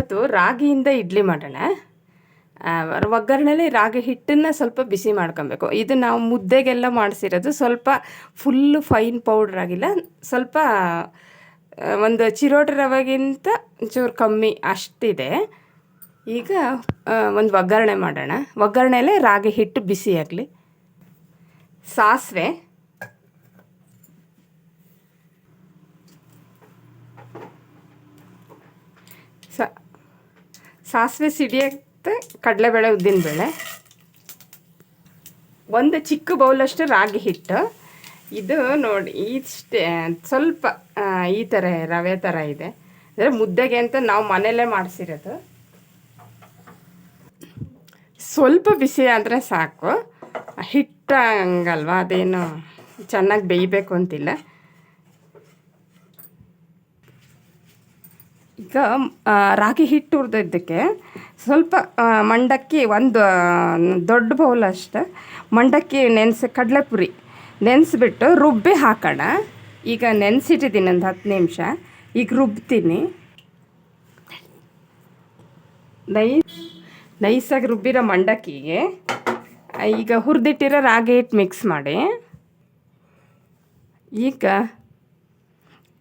ಇವತ್ತು ರಾಗಿಯಿಂದ ಇಡ್ಲಿ ಮಾಡೋಣ. ಒಗ್ಗರಣೆಲಿ ರಾಗಿ ಹಿಟ್ಟನ್ನು ಸ್ವಲ್ಪ ಬಿಸಿ ಮಾಡ್ಕೊಬೇಕು. ಇದು ನಾವು ಮುದ್ದೆಗೆಲ್ಲ ಮಾಡಿಸಿರೋದು. ಸ್ವಲ್ಪ ಫುಲ್ಲು ಫೈನ್ ಪೌಡ್ರ್ ಆಗಿಲ್ಲ, ಸ್ವಲ್ಪ ಒಂದು ಚಿರೋಟಿ ರವೆಗಿಂತ ಚೂರು ಕಮ್ಮಿ ಅಷ್ಟಿದೆ. ಈಗ ಒಂದು ಒಗ್ಗರಣೆ ಮಾಡೋಣ. ಒಗ್ಗರಣೆಯಲ್ಲೇ ರಾಗಿ ಹಿಟ್ಟು ಬಿಸಿ ಆಗಲಿ. ಸಾಸಿವೆ, ಸಾಸಿವೆ ಸಿಡಿಯುತ್ತೆ. ಕಡಲೆಬೇಳೆ, ಉದ್ದಿನಬೇಳೆ, ಒಂದು ಚಿಕ್ಕ ಬೌಲಷ್ಟು ರಾಗಿ ಹಿಟ್ಟು. ಇದು ನೋಡಿ ಇಷ್ಟೇ, ಸ್ವಲ್ಪ ಈ ಥರ ರವೆ ಥರ ಇದೆ. ಅಂದರೆ ಮುದ್ದೆಗೆ ಅಂತ ನಾವು ಮನೆಯಲ್ಲೇ ಮಾಡಿಸಿರೋದು. ಸ್ವಲ್ಪ ಬಿಸಿ ಆದರೆ ಸಾಕು. ಹಿಟ್ಟು ಹಂಗಲ್ವಾ, ಅದೇನು ಚೆನ್ನಾಗಿ ಬೇಯಬೇಕು ಅಂತಿಲ್ಲ. ಈಗ ರಾಗಿ ಹಿಟ್ಟು ಹುರಿದಿದ್ದಕ್ಕೆ ಸ್ವಲ್ಪ ಮಂಡಕ್ಕಿ, ಒಂದು ದೊಡ್ಡ ಬೌಲ್ ಅಷ್ಟು ಮಂಡಕ್ಕಿ ಕಡಲೆಪುರಿ ನೆನೆಸ್ಬಿಟ್ಟು ರುಬ್ಬಿ ಹಾಕೋಣ. ಈಗ ನೆನೆಸಿಟ್ಟಿದ್ದೀನಿ ಒಂದು 10 ನಿಮಿಷ. ಈಗ ರುಬ್ತೀನಿ. ನೈಸಾಗಿ ರುಬ್ಬಿರೋ ಮಂಡಕ್ಕಿಗೆ ಈಗ ಹುರಿದಿಟ್ಟಿರೋ ರಾಗಿ ಹಿಟ್ಟು ಮಿಕ್ಸ್ ಮಾಡಿ. ಈಗ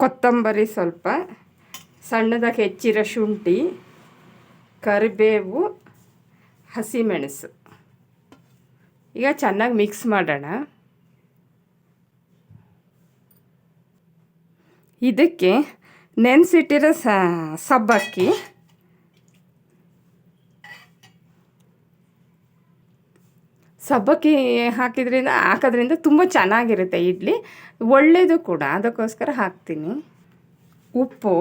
ಕೊತ್ತಂಬರಿ, ಸ್ವಲ್ಪ ಸಣ್ಣದಾಗಿ ಹೆಚ್ಚಿರೋ ಶುಂಠಿ, ಕರಿಬೇವು, ಹಸಿಮೆಣಸು ಈಗ ಚೆನ್ನಾಗಿ ಮಿಕ್ಸ್ ಮಾಡೋಣ. ಇದಕ್ಕೆ ನೆನೆಸಿಟ್ಟಿರೋ ಸಬ್ಬಕ್ಕಿ, ಹಾಕೋದ್ರಿಂದ ತುಂಬ ಚೆನ್ನಾಗಿರುತ್ತೆ ಇಡ್ಲಿ, ಒಳ್ಳೆಯದು ಕೂಡ. ಅದಕ್ಕೋಸ್ಕರ ಹಾಕ್ತೀನಿ. ಉಪ್ಪು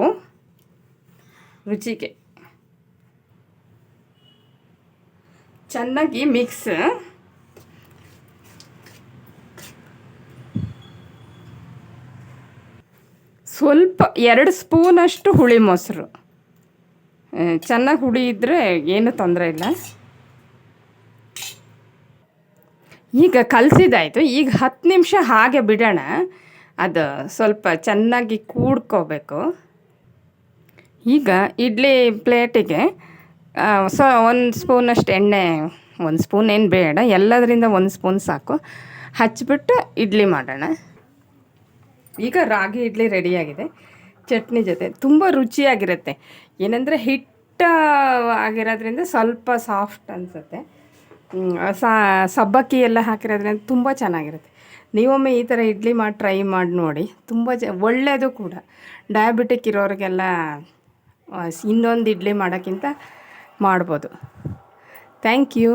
ರುಚಿಗೆ, ಚೆನ್ನಾಗಿ ಮಿಕ್ಸ್. ಸ್ವಲ್ಪ 2 ಸ್ಪೂನಷ್ಟು ಹುಳಿ ಮೊಸರು. ಚೆನ್ನಾಗಿ ಹುಳಿ ಇದ್ದರೆ ಏನೂ ತೊಂದರೆ ಇಲ್ಲ. ಈಗ ಕಲಸಿದಾಯಿತು. ಈಗ 10 ನಿಮಿಷ ಹಾಗೆ ಬಿಡೋಣ. ಅದು ಸ್ವಲ್ಪ ಚೆನ್ನಾಗಿ ಕೂಡ್ಕೋಬೇಕು. ಈಗ ಇಡ್ಲಿ ಪ್ಲೇಟಿಗೆ 1 ಸ್ಪೂನಷ್ಟು ಎಣ್ಣೆ, 1 ಸ್ಪೂನ್ ಏನು ಬೇಡ, ಎಲ್ಲದರಿಂದ 1 ಸ್ಪೂನ್ ಸಾಕು, ಹಚ್ಚಿಬಿಟ್ಟು ಇಡ್ಲಿ ಮಾಡೋಣ. ಈಗ ರಾಗಿ ಇಡ್ಲಿ ರೆಡಿಯಾಗಿದೆ. ಚಟ್ನಿ ಜೊತೆ ತುಂಬ ರುಚಿಯಾಗಿರುತ್ತೆ. ಏನಂದರೆ ಹಿಟ್ಟು ಆಗಿರೋದ್ರಿಂದ ಸ್ವಲ್ಪ ಸಾಫ್ಟ್ ಅನಿಸುತ್ತೆ. ಸಬ್ಬಕ್ಕಿ ಎಲ್ಲ ಹಾಕಿರೋದ್ರಿಂದ ತುಂಬ ಚೆನ್ನಾಗಿರುತ್ತೆ. ನೀವೊಮ್ಮೆ ಈ ಥರ ಇಡ್ಲಿ ಮಾಡಿ ಟ್ರೈ ಮಾಡಿ ನೋಡಿ. ತುಂಬ ಒಳ್ಳೆಯದು ಕೂಡ. ಡಯಾಬಿಟಿಕ್ ಇರೋರಿಗೆಲ್ಲ ಇನ್ನೊಂದು ಇಡ್ಲಿ ಮಾಡೋಕ್ಕಿಂತ ಮಾಡ್ಬೋದು. Thank you.